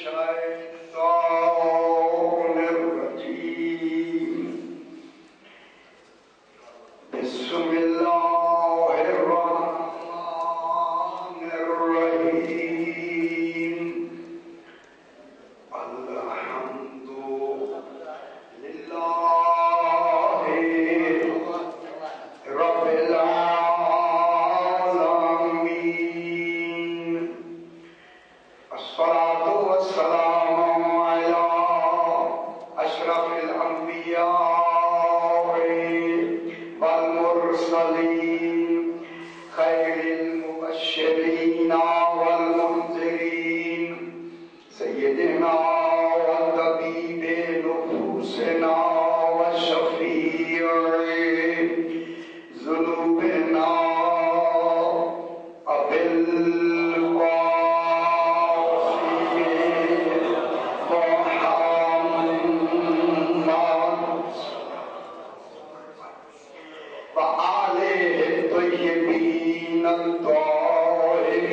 الشيطان الرجيم بسم الله الرحمن الرحيم الحمد لله رب العالمين الصلاة والسلام على أشرف الأنبياء والمرسلين خير المبشرين والمنذرين سيدنا وطبيب نفوسنا وشفيع ذنوبنا أبي الطيبين الطاهرين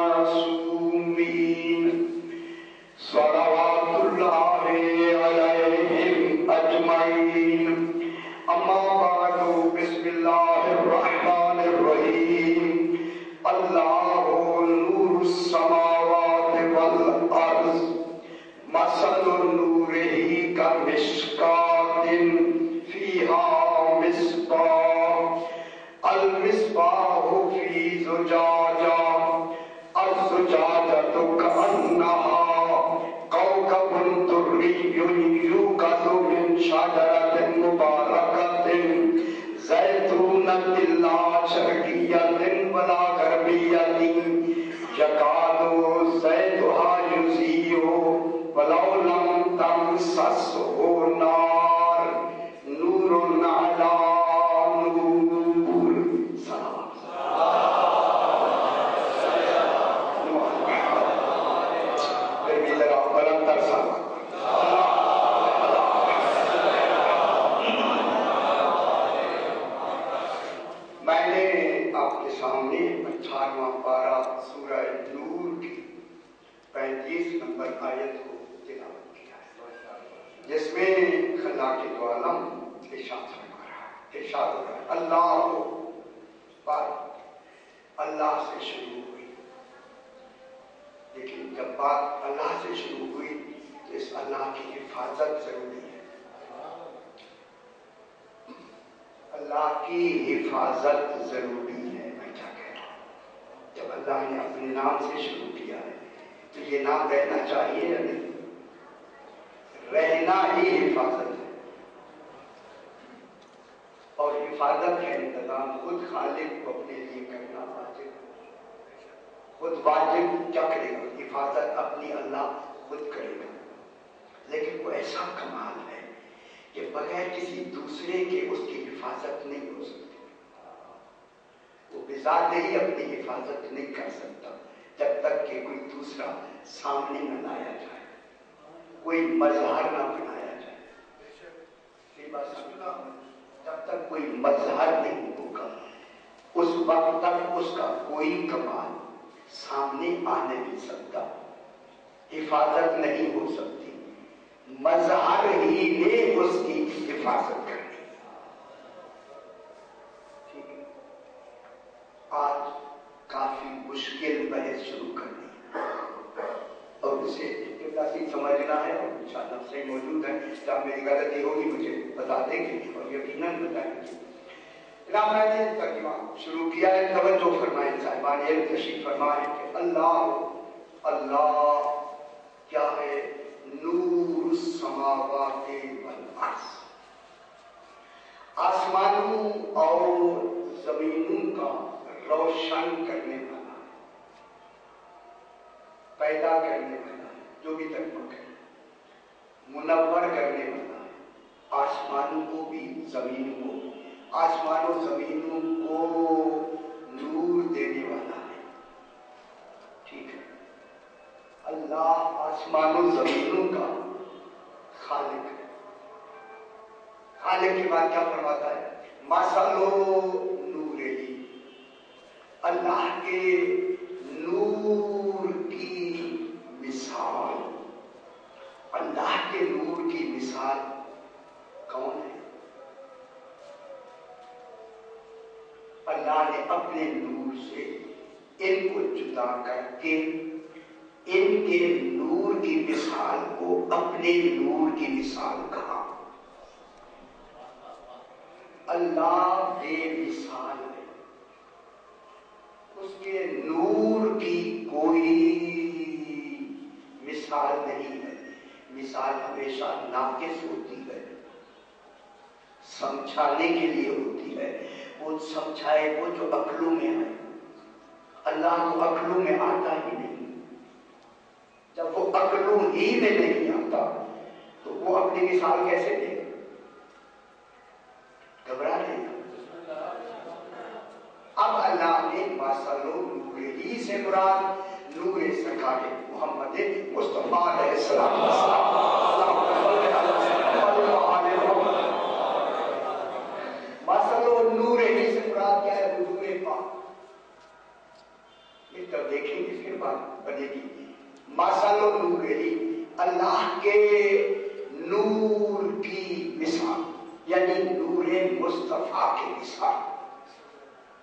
المعصومين صلوات الله عليهم أجمعين أما بعد بسم الله الرحمن الرحيم الله نور السماوات والأرض مثل نوره كمشكاة فيها مصباح المصباح في زجاجة الزجاجة كأنها كوكب دري يوقد من شجرة مباركة زيتونة لا شرقية ولا غربية يكاد زيتها يضيء ولو لم تمسسه نار نور على نور. میں نے آپ کے سامنے 18واں پارہ سورہ نور کی 35 نمبر آیت کو تلاوت کیا ہے، جس میں خلاق تو عالم ارشاد فرما رہا ہے، ارشاد ہو رہا ہے اللہ بات اللہ سے شروع ہوئی، لیکن جب بات اللہ سے شروع ہوئی تو اس اللہ کی حفاظت ضروری ہے، اللہ کی حفاظت ضروری ہے۔ میں کیا کہہ رہا ہوں، جب اللہ نے اپنے نام سے شروع کیا ہے تو یہ نام رہنا چاہیے یا نہیں؟ رہنا ہی حفاظت ہے، اور حفاظت کا انتظام خود خالق کو اپنے لیے کرنا واجب، خود واجب کیا کرے گا؟ حفاظت اپنی اللہ خود کرے گا، لیکن وہ ایسا کمال ہے کہ بغیر کسی دوسرے کے اس کی حفاظت نہیں ہو سکتی، وہ بذات ہی اپنی حفاظت نہیں کر سکتا جب تک کہ کوئی دوسرا سامنے نہ لایا جائے، کوئی مظہر نہ بنایا جائے۔ جب تک کوئی مظہر نہیں ہوگا اس وقت تک اس کا کوئی کمال سامنے آ نہیں سکتا، حفاظت نہیں ہو سکتی، مظہر ہی نے اس کی حفاظت کرنی۔ ٹھیک ہے، آج کافی مشکل بحث شروع کرنی ہے اور اسے سمجھنا ہے، اور انشاءاللہ صحیح موجود ہے، جب میری غلطی ہوگی مجھے بتا دیں گے اور یقیناً بتائیں گے۔ جناب میں نے ترجمہ شروع کیا ہے، توجہ فرمائیں صاحبان، یہ تشریف فرمائیں کہ اللہ اللہ کیا ہے؟ نور السماوات والارض، آسمانوں اور زمینوں کا روشن کرنے والا، پیدا کرنے والا، جو بھی ترجمہ کرے، منور کرنے والا ہے، آسمانوں کو بھی زمینوں کو، آسمان و زمینوں کو نور دینے والا ہے۔ ٹھیک ہے، اللہ آسمان و زمینوں کا خالق ہے۔ خالق کے بعد کیا فرماتا ہے؟ مثل نور ہی، اللہ کے نور کی مثال اپنے نور سے ان کو جدا کر کے ان کے نور کی مثال کو اپنے نور کی مثال کہا۔ اللہ بے مثال ہے، اس کے نور کی کوئی مثال نہیں ہے۔ مثال ہمیشہ ناقص ہوتی ہے، سمجھانے کے لیے ہوتی ہے، وہ سمجھائے وہ جو عقلوں میں آئے۔ اللہ تو عقلوں میں آتا ہی نہیں، جب وہ عقلوں ہی میں نہیں آتا تو وہ اپنی مثال کیسے دے؟ گھبرا نہیں۔ اب اللہ نے مثل نورہ سے مراد نور سرکار محمد مصطفیٰ علیہ السلام مثل نورہ سے مراد کیا ہے؟ حضور پاک۔ یہ تب دیکھیں گے اس کے بعد بنے گی مثل نورہ، اللہ کے نور کی مثال، یعنی نور مصطفیٰ کی مثال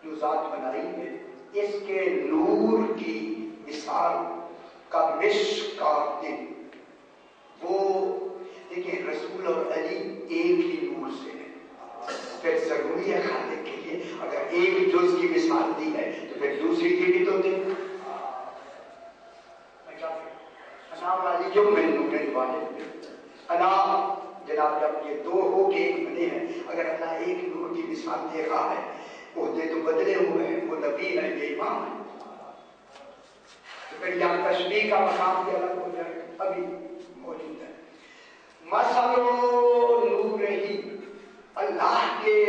جو ذات بنائی ہے، اس کے نور کی مثال کا مشکات، وہ دیکھیں رسول اور علی ایک ہی نور سے ہے، پھر ضروری ہے خالق کے لیے اگر ایک جز کی مثال دی ہے تو پھر دوسری کی بھی تو دے۔ انا والی جو میں نور والے انا جناب جب یہ دو ہو کے ایک بنے ہیں، اگر اللہ ایک نور کی مثال دے رہا ہے، عہدے تو بدلے ہوئے ہیں، وہ نبی ہے یہ امام ہے، تو پھر یہاں تشبیہ کا مقام بھی الگ ہو جائے گا، ابھی موجود ہے۔ مثل نورہ، اللہ کے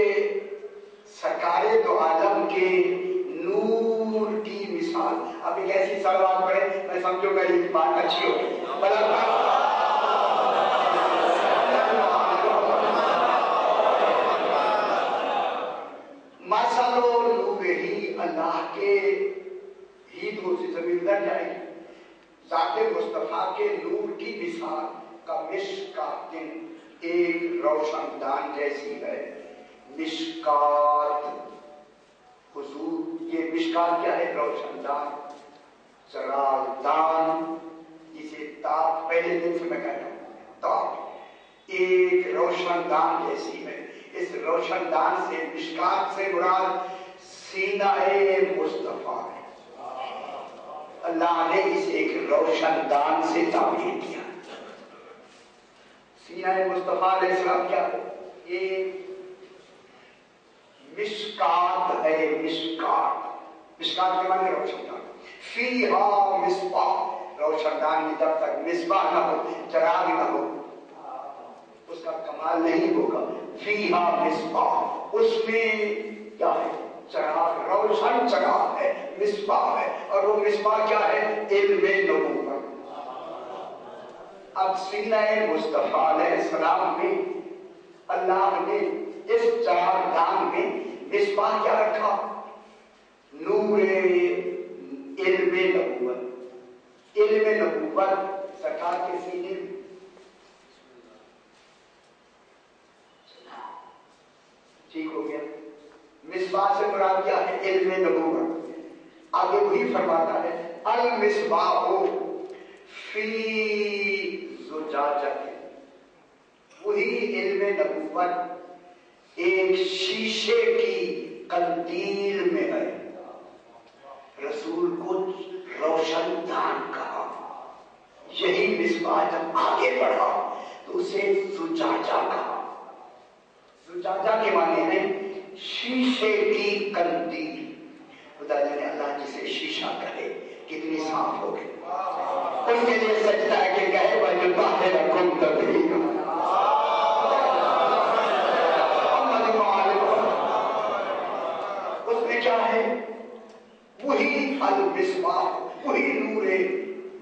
سرکار دو عالم کے نور کی مثال۔ اب ایک ایسی سوال پڑھے میں سمجھوں گا یہ بات اچھی ہوگی۔ مثل نورہ، اللہ کے ہی دوسری زمین در جائے گی، ذات مصطفیٰ کے نور کی مثال کا مشکات، ایک روشن دان جیسی ہے۔ مشکات حضور، یہ مشکات کیا ہے؟ روشن دان، چراغ دان، جسے تاب پہلے دن سے میں کہہ رہا ہوں، تاب ایک روشن دان جیسی ہے۔ اس روشن دان سے، مشکات سے مراد سینہ مصطفیٰ ہے۔ اللہ نے اسے ایک روشن دان سے تعبیر کیا۔ سینہ مصطفیٰ علیہ السلام کیا ہے؟ یہ مشکات ہے، مشکات، مشکات کے معنی روشن دان۔ فیہا مصباح، روشن دان میں جب تک مصباح نہ ہو، چراغ نہ ہو، اس کا کمال نہیں ہوگا۔ فیہا مصباح، اس میں کیا ہے؟ چراغ، روشن چراغ ہے، مصباح ہے، اور وہ مصباح کیا ہے؟ علم نبوت۔ اب سینہ مصطفیٰ علیہ السلام میں اللہ نے اس چراغ دان میں مصباح کیا رکھا؟ نور علم نبوت۔ علم نبوت سرکار کے سینے میں، ٹھیک ہو گیا۔ مصباح سے مراد کیا ہے؟ علم نبوت۔ آگے وہی فرماتا ہے المصباح فی زجاجہ، وہی علم نبوت ایک شیشے کی قندیل میں ہے۔ رسول کو روشن دان کہا، یہی مصباح جب آگے بڑھا تو اسے زجاجہ کہا۔ زجاجہ کے معنی ہے شیشے کی قندیل۔ خدا جانے اللہ جسے شیشہ کہے کتنی صاف ہوگی، ان کے لیے سجدہ ہے کہ کہے وَجُبَاهِرَكُمْ تَبْرِينَ۔ اس میں کیا ہے؟ وہی المصباح، وہی نور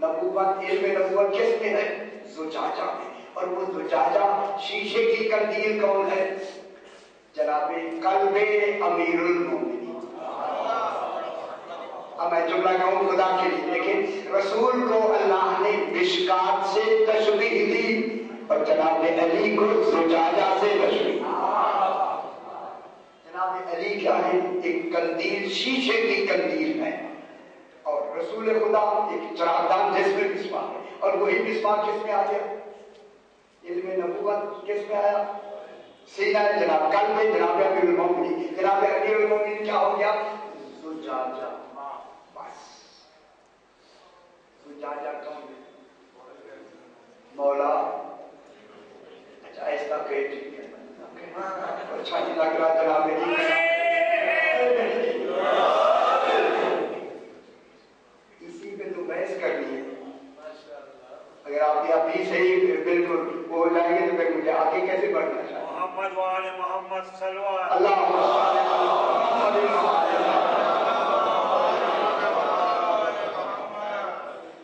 نبوت، علم نبوت کس میں ہے؟ زجاجہ میں۔ اور وہ زجاجہ شیشے کی قندیل کون ہے؟ جناب قلب امیر المومنین۔ اب میں جملہ کہوں خدا کے لیے، دیکھیں رسول کو اللہ نے مشکات سے تشبیہ دی اور جناب علی کو زجاجہ سے تشبیہ۔ جناب علی کیا ہے؟ ایک قندیل، شیشے کی قندیل ہے، اور رسول خدا ایک چراغدان جس میں مصباح ہے، اور وہی مصباح کس میں آ گیا؟ علم نبوت کس میں آیا؟ سینہ جناب قلب جناب امیر المومنین، جناب امیر المومنین کیا ہو گیا؟ زجاجہ۔ بس زجاجہ کون ہے؟ مولا۔ اچھا ایسا کہ ٹھیک ہے، اچھا نہیں لگ رہا جناب اسی پہ تو بحث کرنی ہے۔ اگر آپ ابھی صحیح بالکل وہ ہو جائیں گے تو پھر مجھے آگے کیسے بڑھنا چاہیے؟ محمد وآل محمد صلی اللہ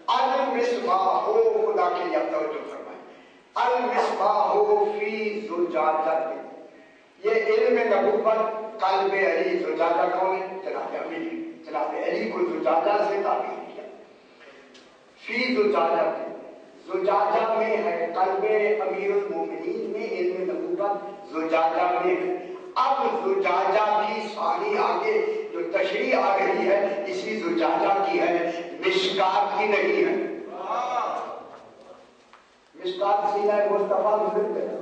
المصباح خدا کے لیے توجہ فرمائیں، المصباح فی زجاجہ، یہ علم نبوت قلب علی۔ زجاجہ کون ہے؟ جناب علی۔ جناب علی کو زجاجہ سے تعبیر کیا، فی زجاجہ، زجاجہ میں ہے قلب امیر المومنین میں علم نبوت زجاجہ میں ہے۔ اب زجاجہ کی ثانی آگے جو تشریح آ رہی ہے اسی زجاجہ کی ہے، مشکات کی نہیں ہے۔ مشکات سینہ مصطفیٰ گزر گیا،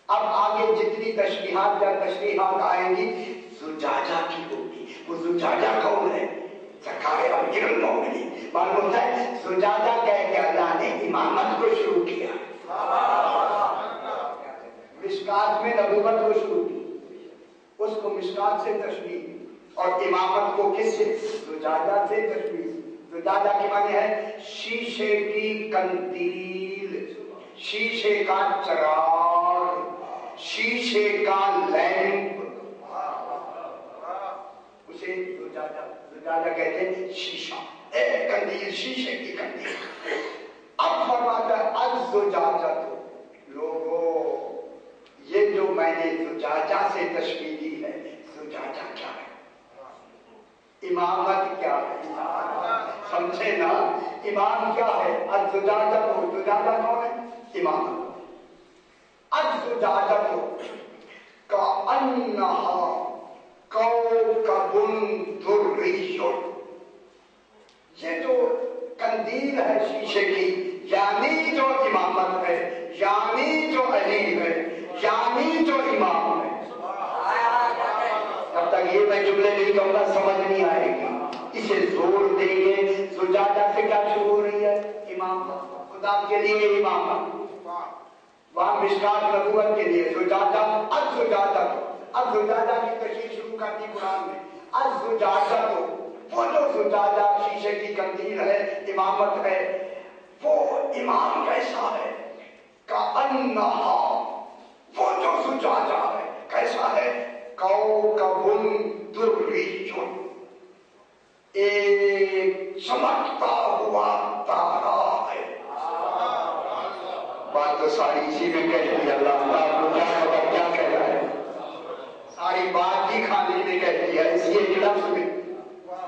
اب آگے جتنی تشریحات یا تشریحات آئیں گی زجاجہ کی ہوگی۔ وہ زجاجہ کون ہے؟ سرکار امیر المومنین۔ معلوم ہوتا ہے زجاجہ کہہ کے اللہ نے امامت کو شروع کیا، مشکات میں نبوت کو شروع کی، اس کو مشکات سے تشریح، اور امامت کو کس سے؟ زجاجہ سے تشریح۔ زجاجہ کے معنی ہے شیشے کی قندیل، شیشے کا چراغ، شیشے کا لیمپ، اسے زجاجہ کہتے ہیں، شیشہ، ایک قندیل، شیشے کی قندیل۔ اب فرماتا ہے الزجاجہ، تو لوگوں یہ جو میں نے زجاجہ سے تشبیہ دی ہے، زجاجہ کیا ہے؟ امامت کیا ہے؟ سمجھے نا، امام کیا ہے؟ الزجاجہ، تو زجاجہ کون ہے؟ امامت۔ الزجاجہ کأنہا کوكب دری، یہ جو قندیل ہے شیشے کی، یعنی جو امامت ہے، یعنی جو علی ہے، یعنی جو امام ہے۔ جب تک یہ میں جملے نہیں کہوں گا سمجھ نہیں آئے گی، اسے زور دیں گے۔ زجاجہ سے کیا شروع ہو رہی ہے؟ امامت، خدا کے لیے امامت، وہاں مشکات نبوت کے لیے زجاجہ۔ الزجاجہ، اب زجاجہ کی تشریح شروع کر دی قرآن میں۔ الزجاجہ، تو وہ جو زجاجہ شیشے کی قندیل ہے، امامت ہے، وہ امام کیسا ہے؟ کأنہا، وہ جو زجاجہ ہے کیسا ہے؟ کوكب دری، ایک چمکتا ہوا تارا ہے۔ بات تو ساری اسی میں کہہ دی، اللہ تعالیٰ کیا خبر کیا کہہ رہا ہے، ساری بات ہی خالی میں کہہ دیا اسی ایک لفظ میں۔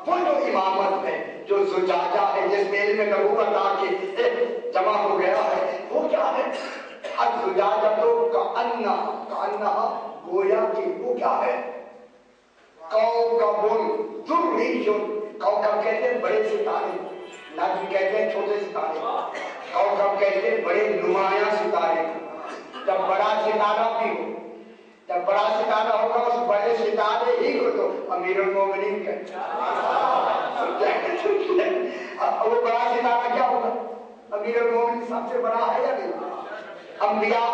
وہ جو امامت ہے، جو زجاجہ ہے، جس میں علم نبوت آ کے جمع ہو گیا ہے، وہ کیا ہے؟ الزجاجہ تو کأنہا، گویا کہ وہ کیا ہے؟ کوكب دری، کوكب کہتے ہیں بڑے ستارے، نجم کہتے ہیں چھوٹے ستارے، کوكب کہتے ہیں بڑے نمایاں ستارے۔ جب بڑا ستارہ بھی ہو، جب بڑا ستارہ ہوگا اس بڑے ستارے ہی کو تو امیر المومنین کہتے ہیں۔ وہ بڑا ستارہ کیا ہوگا؟ امیر المومنین سب سے بڑا ہے یا نہیں؟ انبیاء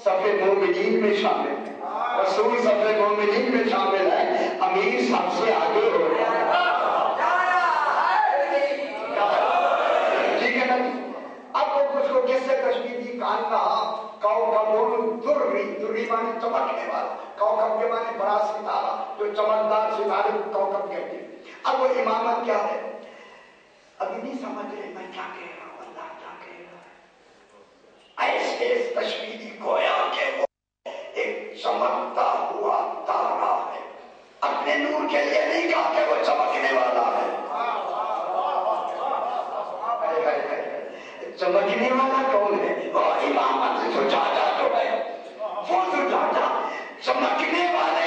صف مومنین میں شامل ہیں، رسول صف مومنین میں شامل ہے، امیر سب سے آگے ہو گیا۔ ٹھیک ہے نا؟ اب وہ کچھ کو کس سے تشبیہ دی؟ کأنہا کوكب دری، دری معنی چمکنے والا، کوكب کے معنی بڑا ستارہ، جو چمکدار ستارے کو کوكب کہتے ہیں۔ اب وہ امامت کیا ہے؟ ابھی نہیں سمجھ رہے میں کیا کہہ رہا ہوں، اللہ کیا کہہ رہا ہے؟ ایسے تشبیہ گویا کہ وہ ایک چمکتا ہوا تارا ہے، اپنے نور کے لیے نہیں کہا کہ وہ چمکنے والا ہے۔ چمکنے والا کون ہے؟ وہ امامت، زجاجہ جو ہے، وہ زجاجہ چمکنے والے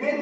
من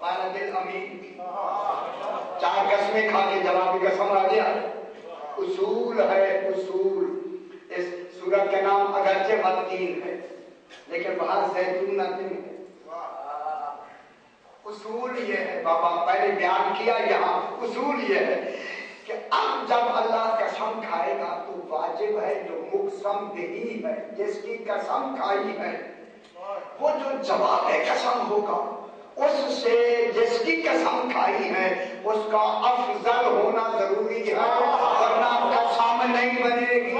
قال دل امین. 4 قسمیں کھا کے جوابی قسم آ گیا. اصول ہے اصول. اس سورت کا نام اگرچہ والتین ہے لیکن وہاں زیتون ہے. اصول یہ ہے بابا پہلے بیان کیا یہاں اصول یہ ہے کہ اب جب اللہ قسم کھائے گا تو واجب ہے جو مقسم بہی ہے جس کی قسم کھائی ہے وہ جو جواب قسم ہوگا اس سے جس کی قسم کھائی ہے اس کا افضل ہونا ضروری ہے ورنہ قسم نہیں بنے گی.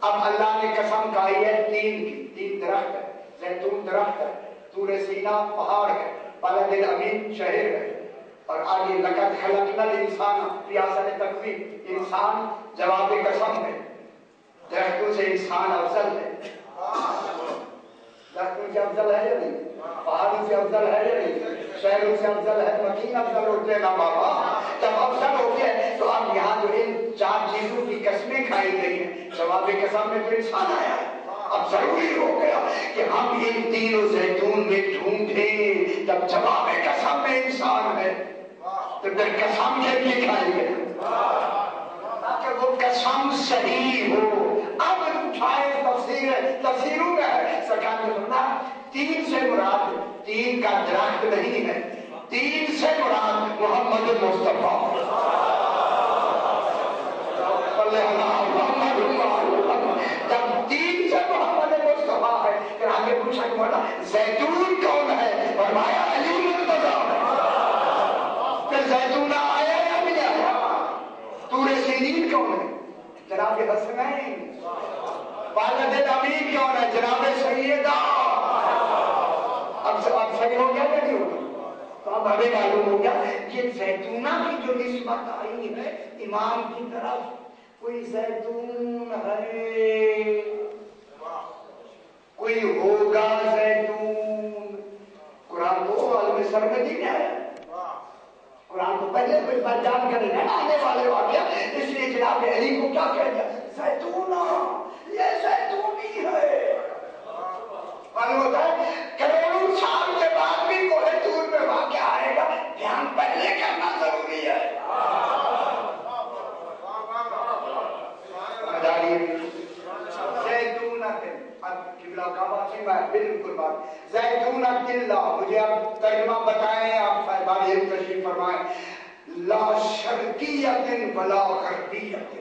اب اللہ نے قسم کھائی ہے 3 کی. 3 درخت ہے. زیتون درخت ہے, طور سینا پہاڑ ہے, بلد الامین شہر ہے, اور آگے لقد خلقنا الانسان فی احسن تقویم. انسان جواب قسم ہے. درختوں سے انسان افضل ہے. درختوں سے افضل ہے یا نہیں؟ پہاڑوں سے افضل ہے یا نہیں؟ شہروں سے افضل ہے. مکین افضل ہوتے ہیں نا بابا. جب افضل ہوتے ہیں تو اب یہاں جو ان 4 چیزوں کی قسمیں کھائی گئی ہیں جواب قسم میں تو انسان آیا ہے. اب ضروری ہو گیا کہ ہم ان تینوں زیتون میں ڈھونڈیں. جب جواب قسم میں انسان ہے تو پھر قسم کے لیے کھائی گئی تاکہ وہ قسم صحیح ہو. اب شاید تفسیروں میں ہے سرکار نے سننا 3 سے مراد 3 کا درخت نہیں ہے. 3 سے مراد محمد مصطفیٰ. جب 3 سے محمد مصطفیٰ ہے پھر آگے پوچھا کہ مولا زیتون کون ہے اور مایا علی مرتضیٰ. پھر زیتون آیا یا نہیں آیا؟ طور سینین کون ہے؟ جناب حسنین. والد الامین کون ہے؟ جناب سیدہ. اب صحیح ہو گیا یا نہیں ہو گیا؟ تو اب ہمیں معلوم ہو گیا یہ زیتونہ کی جو نسبت آئی ہے امام کی طرف کوئی زیتون ہے کوئی ہوگا زیتون. قرآن تو عالم سرمدی میں آیا. قرآن تو پہلے کوئی بیان کرے نا آنے والے واقعہ. اس لیے جناب علی کو کیا کہہ دیا زیتونہ یہ زیتونی ہے. معلوم ہوتا ہے کروڑوں سال کے بعد بھی کوہ طور میں واقعہ آئے گا دھیان پہلے کرنا ضروری ہے. بالکل بات زیتون اللہ. مجھے اب ترجمہ بتائیں آپ صاحبان علم تشریف فرمائیں. لا شرقیت ولا غربیت.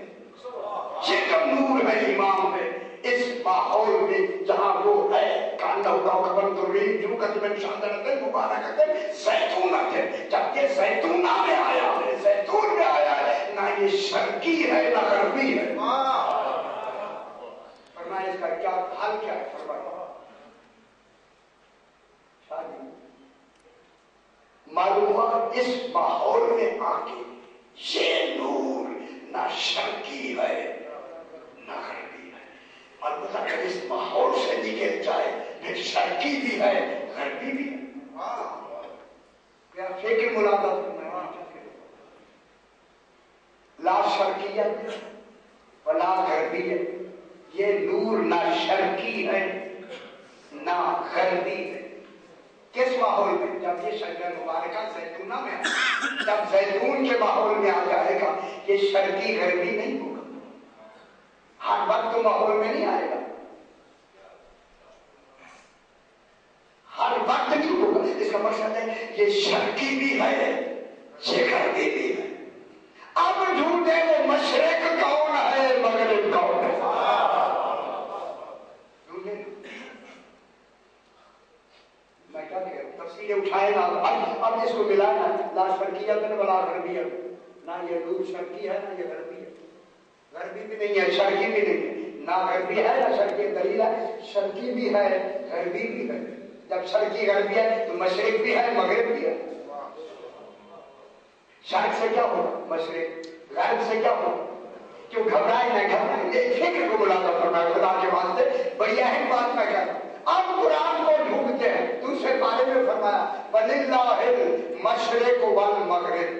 یہ تو نور ہے امام ہے اس ماحول میں جہاں وہ ہے کانڈا اٹھاؤ خبر تو ری جو قدم شاندرتے مبارک ہے زیتونت ہے. جب یہ زیتونہ میں آیا ہے زیتون میں آیا ہے نہ یہ شرقی ہے نہ غربی ہے. فرمایا اس کا کیا حل کیا ہے؟ فرمایا معلوم ہوا اس ماحول میں آ کے یہ نور نہ شرقی ہے نہ غربی ہے. البتہ اگر اس ماحول سے نکل جائے پھر شرقی بھی ہے غربی بھی ہے. کیا فکر ملاقات کرنا لا شرقیت ولا غربیت. یہ نور نہ شرقی ہے نہ غربی ہے. کس ماحول میں؟ جب یہ شجر مبارکہ زیتونہ میں جب زیتون کے ماحول میں آ جائے گا یہ شرقی غربی نہیں ہوگا. ہر وقت تو ماحول میں نہیں آئے گا. ہر وقت نہیں ہوگا. اس کا مقصد ہے یہ شرقی بھی ہے یہ غربی بھی ہے. اب ڈھونڈے وہ مشرق کون ہے مغرب کون ہے. میں کیا کہہ رہا ہوں تفصیلیں اٹھائے نا. اب اس کو ملائے نا لا شرقیت ولا غربیت. نہ یہ نور شرقی ہے نہ یہ غربی ہے. غربی بھی نہیں ہے شرقی بھی نہیں ہے. نہ غربی ہے نہ شرقی. دلیل ہے شرقی بھی ہے غربی بھی ہے. جب شرقی غربی ہے تو مشرق بھی ہے مغرب بھی ہے. شرق سے کیا ہوگا مشرق, غرب سے کیا ہوگا. کیوں گھبرائے نہ گھبرائے فکر کو بلاتا فرمایا خدا کے واسطے بڑی اہم بات میں کہہ رہا ہوں. اب قرآن کو ڈھونڈتے ہیں. دوسرے پارے میں فرمایا وَلِلَّهِ الْمَشْرِقُ وَالْمَغْرِبُ.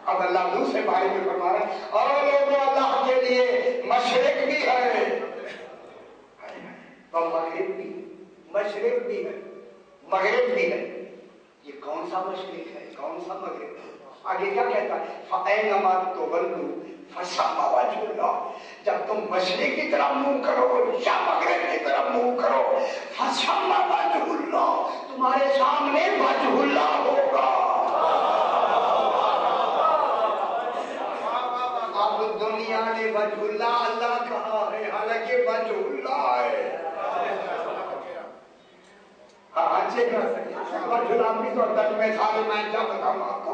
اب اللہ دوسرے پارے میں فرما رہا ہے اور لوگوں اللہ اور مغرب بھی، مشرق بھی ہے، مغرب بھی ہے. یہ کون سا مشرق ہے، کون سا مغرب ہے؟ آگے کیا کہتا ہے؟ فَأَيْنَمَا تُوَلُّوا فَثَمَّ وَجْهُ اللَّهِ. جب تم مشرق کی طرف منہ کرو یا مغرب کی طرف منہ کرو، فَثَمَّ وَجْهُ اللَّهِ، تمہارے سامنے وجہ اللہ ہوگا. اب دنیا نے وجہ اللہ کہا ہے، حالانکہ وجہ اللہ ہے. چہرہ سے وجہ اللہ بھی تو در میں سارے میں کیا بتاؤں آپ کو.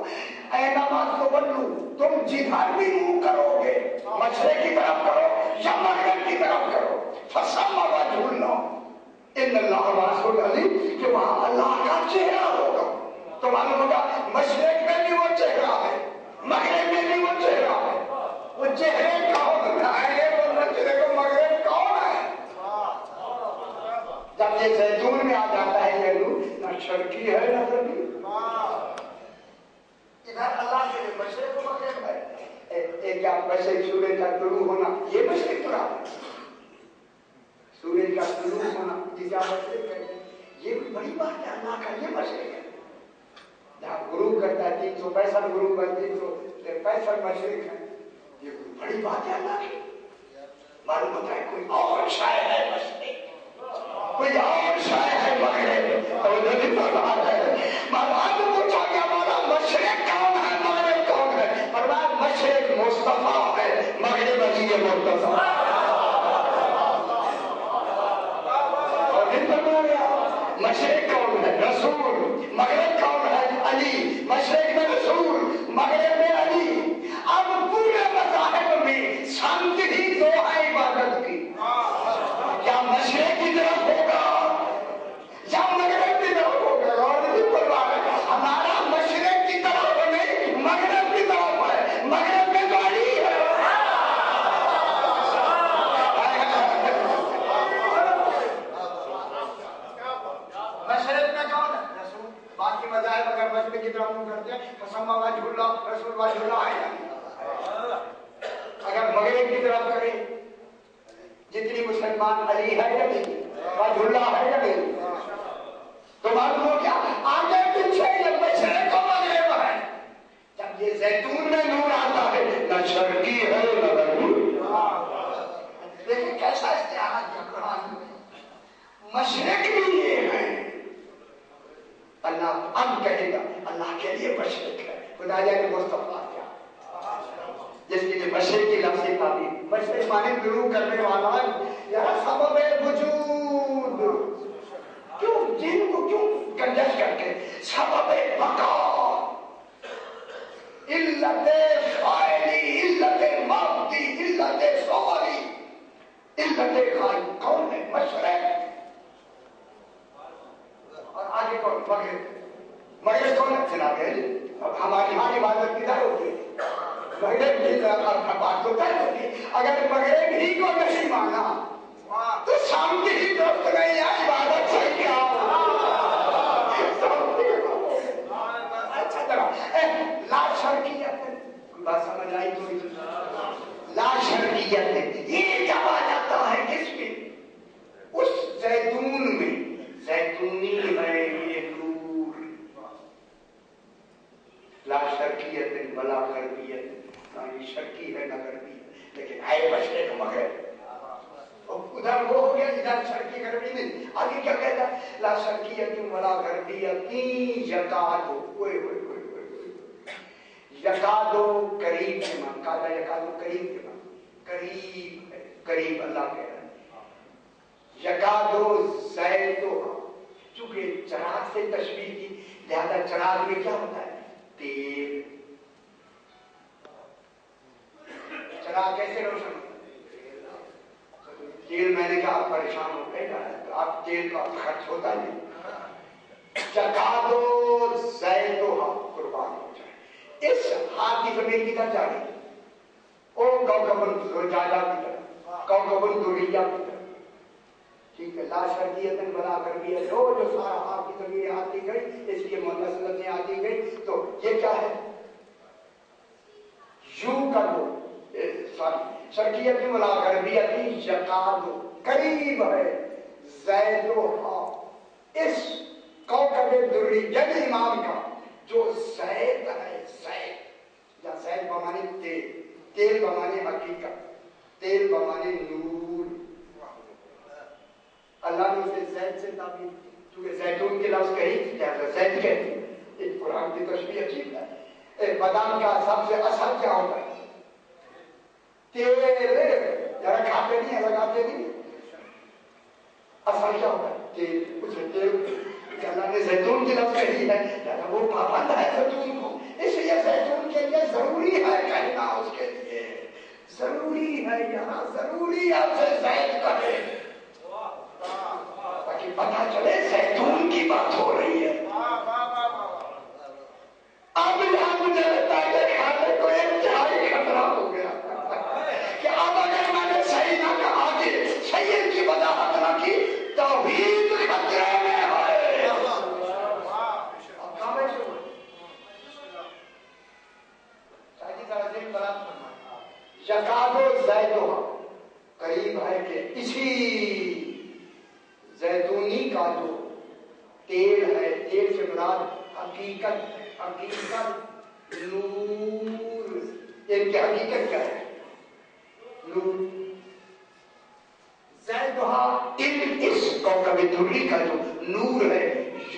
اے نماز کو بلو، تم جدھر بھی منہ کرو گے، مشرق کی طرف کرو یا مغرب کی طرف کرو، فَثَمَّ وَجْهُ اللَّهِ ان اللہ واسع العلیم، کہ وہاں اللہ کا چہرہ ہوگا. تو معلوم ہوگا مشرق میں بھی وہ چہرہ ہے، مغرب میں بھی وہ چہرہ ہے. وہ چہرے کون ہے، وہ مشرق و مغرب کون ہے؟ جب یہ زیتون میں آ جاتا ہے یہ لوگ نہ شرقی ہے نہ غربی، ادھر اللہ کے مشرق و مغرب ہے. ایک کیا مشرق سورج کا طلوع ہونا، یہ مشرق تو رہا ہے. سورج کا طلوع ہونا جسے آپ مشرق کہتے ہیں، یہ بھی بڑی بات ہے. اللہ کا یہ مشرق ہے. جہاں غروب کرتا ہے 365 غروب ہے، 365 مشرق ہے. یہ کوئی بڑی بات ہے اللہ کی. معلوم ہوتا ہے کوئی اور شاید ہے مشرق، کوئی اور شاید ہے مغرب. اور نہیں پرواہ ہے مالات پوچھا گیا مولا مشرق کون ہے مغرب کون ہے؟ فرمایا مشرق مصطفیٰ ہے، مغرب علی مرتضیٰ. اور نہیں فرمایا مشرق کون ہے؟ رسول. مغرب کون ہے؟ علی. مشرق میں رسول، مغرب میں علی. اب پورے مذاہب میں سمت ہی دو ہے عبادت کی. یا مشرق کی طرف ہوگا یا مغرب کی طرف ہوگا. اور نہیں پرواہ ہے ہمارا مشرق کی طرف نہیں مغرب کی طرف ہے. مغرب میں تو علی ہے. مشرق میں کون ہے؟ رسول. باقی مذاہب اگر مشرق کی طرف منہ کرتے ہیں فَثَمَّ وَجْهُ اللَّهِ، رسول وجہ اللہ ہے. اگر مغرب کی طرف کرے جتنی مسلمان علی ہے یا نہیں، وجہ اللہ ہے یا نہیں، تو معلوم ہو کیا آگے پیچھے یہ مشرق و مغرب ہے. جب یہ زیتون میں نور آتا ہے نہ شرقی ہے نہ غربی. دیکھیں کیسا استعارہ کیا قرآن میں. مشرق بھی یہ ہے. اللہ اب کہے گا اللہ کے لیے مشرق ہے. خدا جائے مصطفیٰ کیا جس کے لیے مشرق کی لفظ تعبیر. مشرق مانے طلوع کرنے والا یا سبب وجود. کیوں جن کو کیوں کنجس کر کے سبب بقا، علت فاعلی، علت مابدی، علت صوری، علت غائب. کون ہے؟ مشرق. اور آگے کون؟ مغرب. مغرب کون ہے؟ جناب اب ہماری یہاں عبادت کدھر ہوتی ہے؟ مغرب کی طرف بات تو کر ہوگی. اگر مغرب ہی کو نہیں مانا تو شام کی ہی دوست نہیں یا عبادت سے کیا اچھا طرح لا شرکیت بات سمجھ آئی تو لا شرکیت ہے. یہ جب آ جاتا ہے کس میں؟ اس زیتون میں. زیتونی ہے یہ نور. لا شرکیت بلا غربیت، نہ یہ شرکی ہے نہ غربی ہے، لیکن ہے مشرق مغرب. ادھر وہ ہو گیا ادھر شرکی غربی نہیں. آگے کیا کہتا ہے؟ لا شرکیت ولا غربیت یکادو. یکادو قریب کے معنی. کادا یکادو قریب کے معنی. قریب ہے، قریب اللہ کہہ رہا ہے. یکادو زیتو، چونکہ چراغ سے تشبیہ کی لہذا چراغ میں کیا ہوتا ہے؟ تیل. چراغ کیسے روشن ہوتا ہے؟ تیل میں نے کہا آپ پریشان ہو گئے تو آپ تیل کا خرچ ہوتا نہیں. جکادو زیتو قربان ہو جائے. اس ہاتھ کی زمین کی طرف جا رہی ہے. او کوکبن زجاجہ کی طرف، کوکبن دریہ کی طرف. ٹھیک ہے. لا شرکیت بلا غربیت جو سارا آپ کی زمین آتی گئی اس لیے منسلت میں آتی گئی. تو یہ کیا ہے؟ یوں کر دو شرکیت بلا غربیت یکادو قریب ہے. زیدھا اس کوکب دری جن امام کا جو زید ہے، زید یا زید بمانے تیل، تیل بمانے حقیقت، تیل بمانے نور. اللہ نے اسے زید سے تعبیر کی کیونکہ زیتون کے لفظ کہی لہذا زید کہتی ہے. ایک قرآن کی تشبیہ عجیب ہے. بادام کا سب سے اصل کیا ہوتا ہے؟ تیل. ذرا کھاتے نہیں ہے، لگاتے نہیں. اصل کیا ہوتا ہے؟ تیل. اسے تیل اللہ نے زیتون کی لفظ کہی ہے لہذا وہ پابند ہے زیتون کو، اس لیے زیتون کے لیے ضروری ہے کہنا، اس کے لیے ضروری ہے، یہاں ضروری ہے اسے زید کہے تاکہ پتہ چلے زیتون کی بات ہو رہی ہے. اب یہاں مجھے لگتا ہے کہ کھانے کو انتہائی خطرہ ہو گیا کہ اب اگر میں نے صحیح نہ کہا کہ سید کی وضاحت نہ کی، توحید خطرے میں ہے. یکاد زیدھا قریب ہے کہ اسی زیتونی کا جو تیل ہے، تیل سے مراد حقیقت ہے. حقیقت نور. ان کی حقیقت کیا ہے؟ نور. زیدھا ان اس کوکب دری کا جو نور ہے،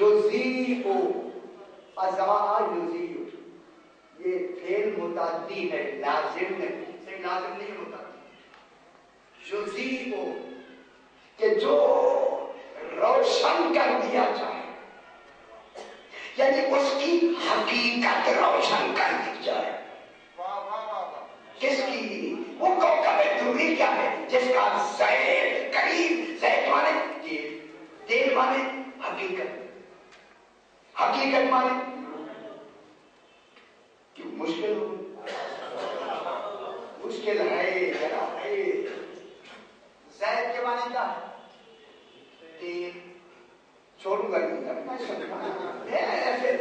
یضیء اضاء یضیء، یہ فعل متعدی ہے، لازم نہیں، صرف لازم نہیں ہوتا. یضیء کہ جو روشن کر دیا جائے، یعنی اس کی حقیقت روشن کر دی جائے. کس کی؟ وہ کوکب دری کیا ہے جس کا زید قریب، زید مانے تیل، تیل مانے حقیقت، حقیقت مانے کیوں مشکل ہو؟ مشکل ہے ذرا ہے. زید کے معنی کیا ہے؟ تیل. چھوڑوں گا نہیں ایسے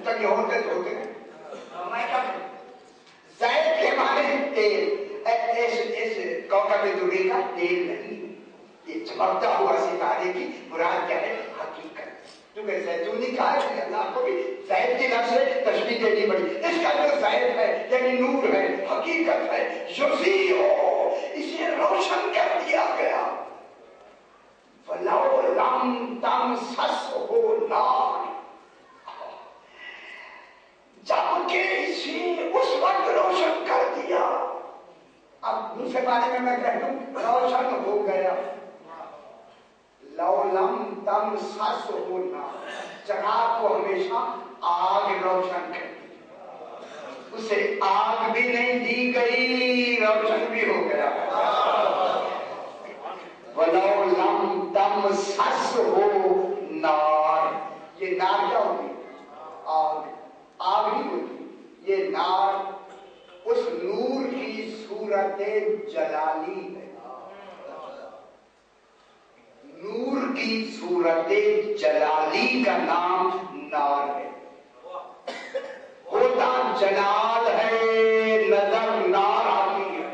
تک ہوتے ہوتے میں کیا کروں. زید کے معنی تیل. اس کوکب دری کا تیل نہیں، یہ چمکتا ہوا ستارے کی مراد کیا ہے؟ حقیقت. کیونکہ زیتونی کا ہے، اللہ کو بھی زید کی لفظ سے تشبیہ دینی پڑی. اس کا جو زید ہے یعنی نور ہے، حقیقت ہے، یضیء اسے روشن کر دیا گیا. وَلَوْ لَمْ تَمْسَسْهُ نَارٌ، جبکہ اسے اس وقت روشن کر دیا. اب دوسرے بارے میں کہہ دوں روشن ہو گیا. لَوْ لَمْ تَمْسَسْهُ نَارٌ، چراغ کو ہمیشہ آگ روشن کرتی، اسے آگ بھی نہیں دی گئی، روشن بھی ہو گیا. وَلَوْ لَمْ تَمْسَسْهُ نَارٌ، یہ نار کیا ہوگی؟ آگ. آگ نہیں ہوتی، یہ نار اس نور کی صورت جلالی ہے. نور کی صورت جلالی کا نام نار ہے. ہوتا جلال ہے، نظر نار آتی ہے.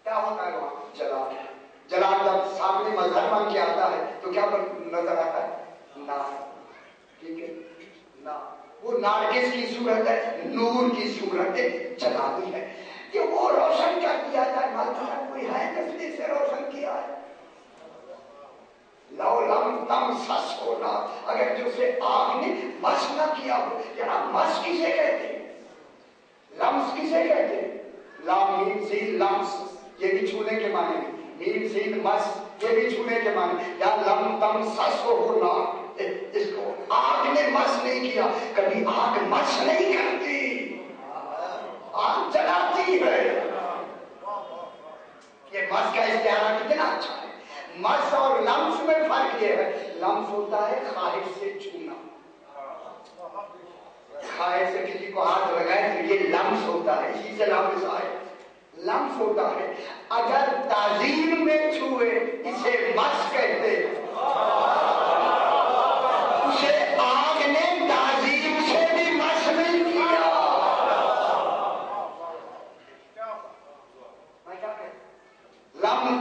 کیا ہوتا ہے وہاں؟ جلال. جلال جب سامنے مظہر بن کے آتا ہے تو کیا نظر آتا ہے؟ نار. ٹھیک ہے، نار. وہ نار کس کی صورت ہے؟ نور کی صورت جلالی ہے. کہ وہ روشن کر دیا جائے، معلوم کوئی ہے جس نے اسے روشن کیا ہے. لَوْ لَمْ تَمْسَسْهُ نَارٌ، اگر جو سے آگ نے مس نہ کیا ہو. جناب مس کسے کہتے ہیں؟ لمس کسے کہتے ہیں؟ لام میم سین لمس، یہ بھی چھونے کے معنی میں. میم سین مس، یہ بھی چھونے کے معنی. یا لم تمسسہ نار، اس کو آگ نے مس نہیں کیا. کبھی آگ مس نہیں کرتی، آگ جلاتی ہے. یہ مس کا استعارہ کتنا اچھا ہے. مس اور لمس میں فرق یہ ہے، لمس ہوتا ہے خواہش سے چھونا، خواہش سے کسی کو ہاتھ لگائے تو یہ لمس ہوتا ہے. اسی سے لمس آئے. لمس ہوتا ہے اگر تعظیم میں چھوئے اسے مس کہتے ہیں. اسے آگ نے تعظیم سے بھی مس نہیں کیا. میں کیا کہتا لم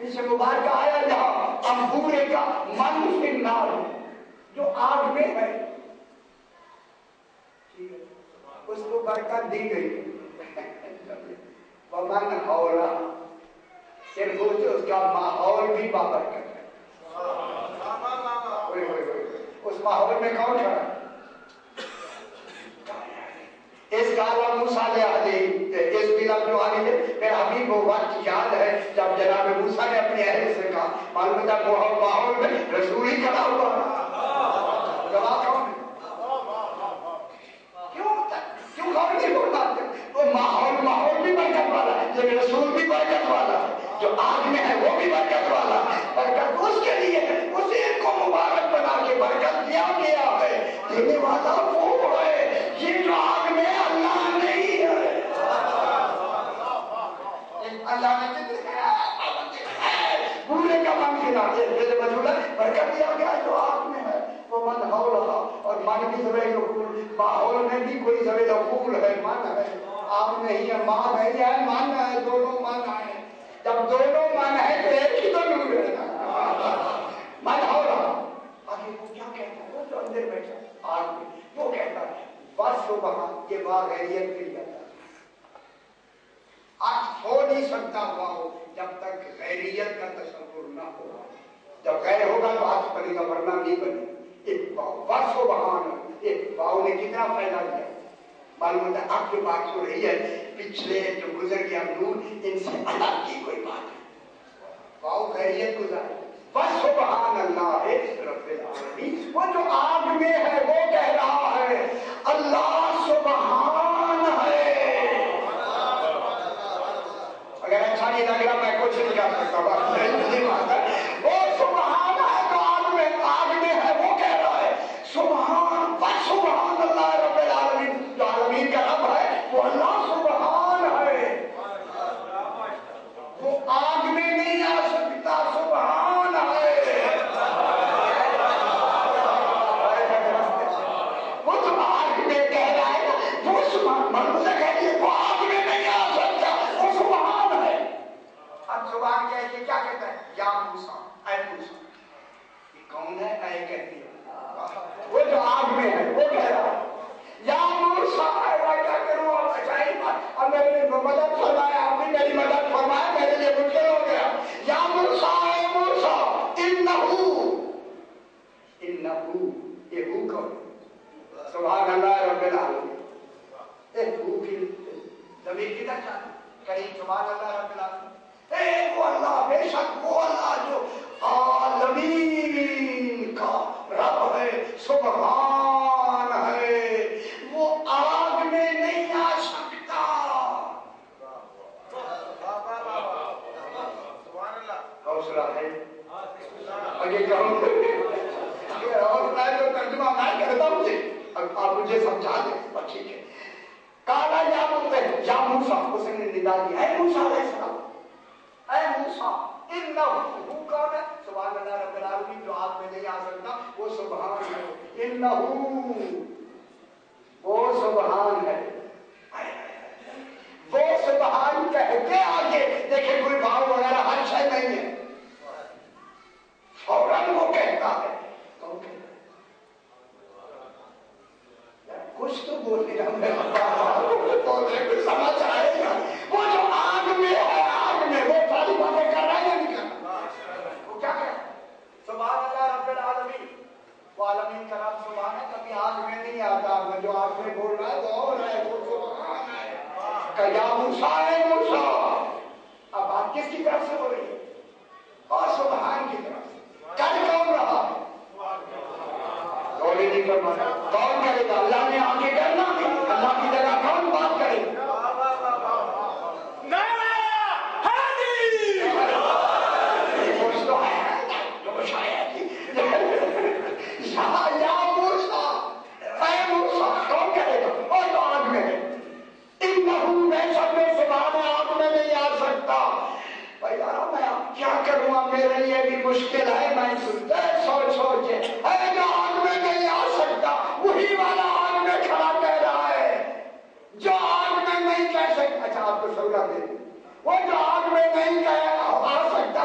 اسے مبارک آیا جہاں انبورے کا من فی النار جو آگ میں ہے اس کو برکت دی گئی ومن حولہ صرف اس کا ماحول بھی بابرکت ہے اس ماحول میں کون کھڑا اس کا اللہ موسیٰ علیہ اس بلا جو آگے ہے میرا ابھی وہ وقت یاد ہے جب جناب موسیٰ نے اپنے اہل سے کہا معلوم ہے ماحول میں رسول ہی کھڑا ہوا گواہ کون ہے کیوں کون نہیں بولتا وہ ماحول بھی برکت والا ہے لیکن رسول بھی برکت والا ہے جو آگ میں ہے وہ بھی برکت والا برکت اس کے لیے اسی کو مبارک بنا کے برکت دیا گیا ہے دینے والا وہ ہے یہ جو آگ میں اللہ نہیں ہے اللہ نے کتنے پورے کا من کھلا برکت دیا گیا جو آگ میں ہے وہ من حولہ اور من بھی زویل حقول ماحول میں بھی کوئی زویل حقول ہے من ہے آگ نہیں ہے ماں نہیں ہے من ہے دونوں من آئے جب دونوں من ہے تو ایک ہی تو نور ہے من حولہ آگے وہ کیا کہتا ہے وہ جو اندر بیٹھا آگ میں وہ کہتا ہے بس سبحان یہ باغیریت کے لیے آج ہو نہیں سکتا ہوا ہو جب تک غیریت کا تصور نہ ہو جب غیر ہوگا تو آج بنے گا ورنہ نہیں بنے ایک بس سبحان ایک باؤ نے کتنا فائدہ دیا معلوم ہوتا ہے اب جو بات ہو رہی ہے پچھلے جو گزر گیا نور ان سے الگ کی کوئی بات ہے باؤ غیریت گزار بس سبحان اللہ رب العالمین وہ جو آگ میں ہے وہ کہہ رہا ہے اللہ سبحان ہے اگر اچھا نہیں لگ رہا میں کچھ نہیں کر سکتا وہ سبحان ہے جو آگ میں ہے وہ کہہ رہا ہے سبحان بس سبحان اللہ رب العالمین جو عالمین کا رب ہے وہ اللہ سبحان ہے وہ آگ میں نہیں آ سکتا سبحان ہے وہ جو آگ میں کہہ رہا ہے وہ سبحان مرموزہ کہہ رہی ہے وہ آگ میں نہیں آ سکتا وہ سبحان ہے اب زبان کہہ کے کیا کہتا ہے یا موسیٰ اے موسیٰ یہ کون ہے اے کہتی ہے وہ جو آگ میں ہے وہ کہہ رہا ہے یا موسیٰ اے کیا کروں اب اچھائی بات اب میرے لیے مدد فرمایا آپ نے میری مدد فرمایا میرے لیے مشکل ہو گیا یا موسیٰ اے موسیٰ انہو یہ ہو کون سبحان اللہ رب العالمین ایک ہو کی ضمیر کدھر جانا کریم سبحان اللہ رب العالمین اے وہ اللہ بے شک وہ اللہ جو عالمین کا رب ہے سبحان ہے وہ آگ میں نہیں آ سکتا حوصلہ ہے آگے کہوں اور میں جو ترجمہ میں کرتا ہوں آپ مجھے سمجھا دیں ٹھیک ہے کالا یا موسیٰ اس نے ندا دیا اے موسیٰ علیہ السلام اے موسیٰ انہو کون ہے سبحان اللہ رب العالمین جو آگ میں نہیں آ سکتا وہ سبحان ہے انہو وہ سبحان ہے وہ سبحان کہہ کے آگے دیکھیں کوئی بھاؤ وغیرہ ہر شے نہیں ہے فوراً وہ کہتا ہے کون کہتا ہے کچھ تو بولنے کا کوئی سمجھ آئے گا وہ جو آگ میں ہے آگ میں وہ ساری باتیں کر رہا ہے یا نہیں کر رہا وہ کیا کہتا ہے سبحان اللہ رب العالمین وہ عالمین کا رب سبحان ہے کبھی آگ میں نہیں آتا جو آگ میں بول رہا ہے وہ اور ہے وہ سبحان ہے کہ یا موسیٰ اے موسیٰ اب بات کس کی طرف سے ہو رہی ہے اور سبحان کی طرف سے کل کون رہا دوڑے نہیں فرمایا کون کرے گا اللہ نے آگے کرنا اللہ کی جگہ کون بات کرے گا میرے لیے بھی مشکل ہے میں سوچ سوچے اے جو آگ میں نہیں آ سکتا وہی والا آگ میں کھڑا کہہ رہا ہے جو آگ میں نہیں کہہ سکتا اچھا آپ کو سہولت دے وہ جو آگ میں نہیں آ سکتا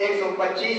125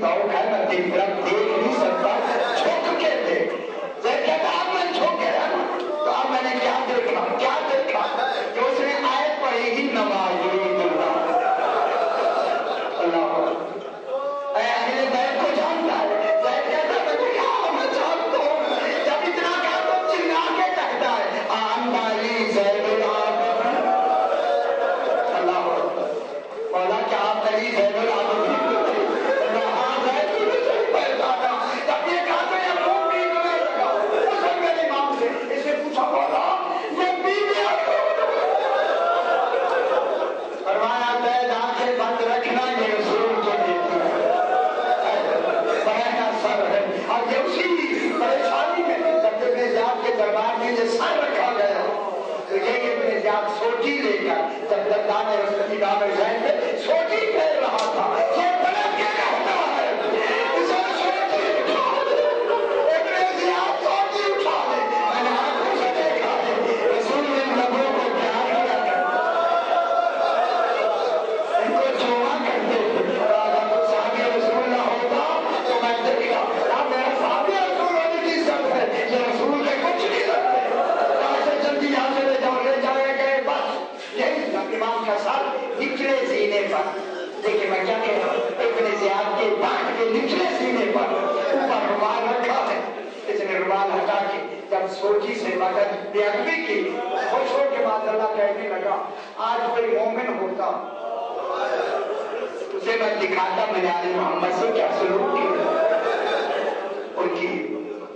ذوق ہے میں دن طرف دیکھ نہیں سکتا جھک کے دیکھ کہتا اب میں جھک گیا تو اب میں نے کیا دیکھا کہ اس نے آیت پڑھی ہی نماز اللہ اے اہل بیت کو جانتا ہے زید کہتا ہے میں کیا میں جانتا ہوں جب اتنا کہا تو چلا کے کہتا ہے آمدالی زید العابدین اللہ مولا کیا آپ علی زید العابدین سوچی لے کر جب دردان رسول امام حسین پہ سوچی پھیر رہا تھا یہ پلٹ کے کہتا ہے اسے سوچی اٹھا دے ابن زیاد سوچی اٹھا دے میں نے آنکھوں سے دیکھا ہے رسول نے لبوں کو کیا کیا ان کو جمع کرتے تھے اگر تو صحابی رسول نہ ہوتا تو میں دیکھا اب میرا صحابی رسول ہونے کی سب ہے یہ رسول کے کچھ نہیں رکھتے کہاں سے جلدی یہاں سے لے جاؤ امام کا سر نچلے سینے پر دیکھیں میں کیا کہہ رہا ہوں ابن زیاد کے پاٹ کے نچلے سینے پر اوپر رومال رکھا ہے اس نے رومال ہٹا کے جب سوچی سے مدد بے ادبی کی خوش ہو کے بعد اللہ کہنے لگا آج کوئی مومن ہوتا اسے میں دکھاتا میں نے آل محمد سے کیا سلوک کیا ان کی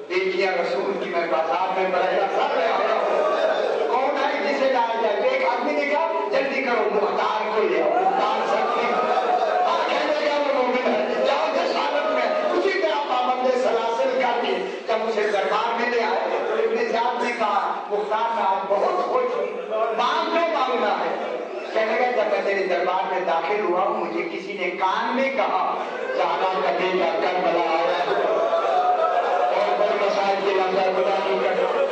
بیٹیاں رسول کی میں بازار میں بڑھیا سر رہا ہوں کون ہے جسے ڈال جائے ایک آدمی نے کہا جلدی کرو مختار کو لے آؤ مختار سکتے کہنے لگا وہ مومن ہے جاؤ جسالت میں اسی طرح پابند سلاسل کر کے جب اسے دربار میں لے آئے تو ابن زیاد نے کہا مختار میں آج بہت خوش ہوں مانگ لو مانگنا ہے کہنے لگا جب میں تیرے دربار میں داخل ہوا مجھے کسی نے کان میں کہا زہرا کا بیٹا کربلا آیا اور بڑے مسائل کے لفظ خدا نہیں کرتا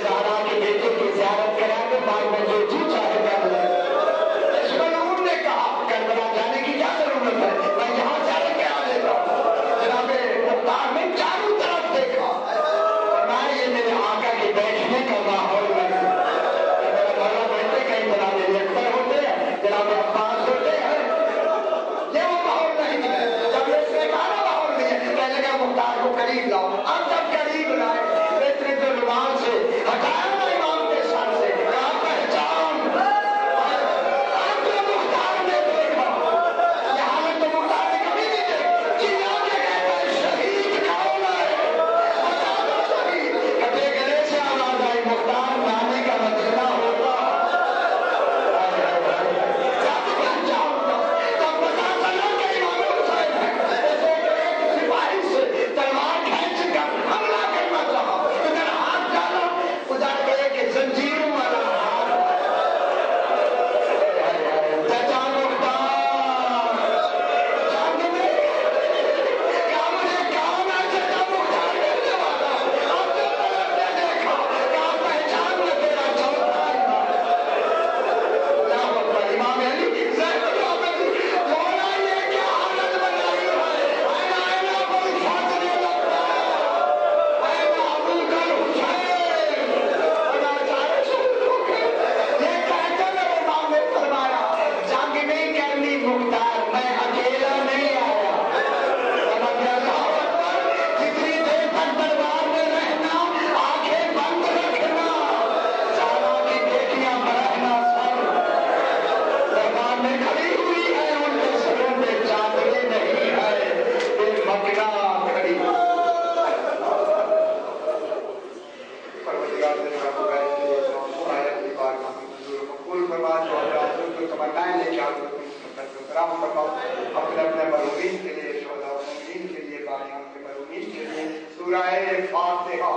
زہرا کے بیٹے کی زیارت کرا کے بعد میں جو جی چاہے کر لے اس ملعون نے کہا کربلا جانے کی کیا ضرورت ہے میں یہاں چل کے آ لیتا ہوں جناب مختار نے چاروں طرف دیکھا اور میں یہ میرے آقا کے بیٹھنے کا ماحول نہیں میرا بڑا بیٹے کہیں جناب اکبر ہوتے ہیں جناب عباس ہوتے ہیں یہ وہ ماحول نہیں ہے جب اس نے کہا ماحول نہیں ہے کہنے لگا مختار کو قریب لاؤ اب جب قریب لائے اتنے تو رومال سے ہٹایا نا امام کے سر سے کہا پہچان اب جو مختار نے دیکھا یہ حالت تو مختار نے کبھی نہیں دیکھی چلا کے کہتا ہے شہید کون ہے بتا دو شہید کبھی گلے سے آواز آئی مختار نانے کا مسئلہ ہوتا جب پہچان تب پتا چلا کہ امام حسین ہے اسے ایک سپاہی سے تلوار کھینچ کر حملہ کرنا چاہا ادھر ہاتھ ڈالا ادھر گئے کہ زنجیروں والا ہاتھ چچا مختار جنگ میں کیا مجھے کام ہے چچا مختار کرنے والا اب جو طرف نے دیکھا کیا پہچان میں تیرا چوتھا اللہ اکبر امام علی زید العابدین مولا یہ کیا حالت بنائی ہے اینا کوئی فاضل لگتا ہے اینا ابو کر حسین خدا چاہے شروع یہ کہتے میرے امام نے فرمایا جنگ نہیں کرنی مختار میں اکیلا نہیں آیا اللہ اکبر جتنی دیر تک دربار میں رہنا آنکھیں بند رکھنا زہرا کی بیٹیاں برہنا سر دربار میں کھڑی ہوئی ہے ان کے سروں پہ چادریں نہیں ہے بے مکنا کھڑی پروردگار نے رب کا اس لیے آیت کی بار منظور مقبول فرما جو حضرات کو تمنائیں لے کے آتے ہیں کرام فرماؤ اپنے اپنے مرحومین کے لیے شہداء و مومنین کے لیے باقیان کے مرحومین کے لیے سورہ فاتحہ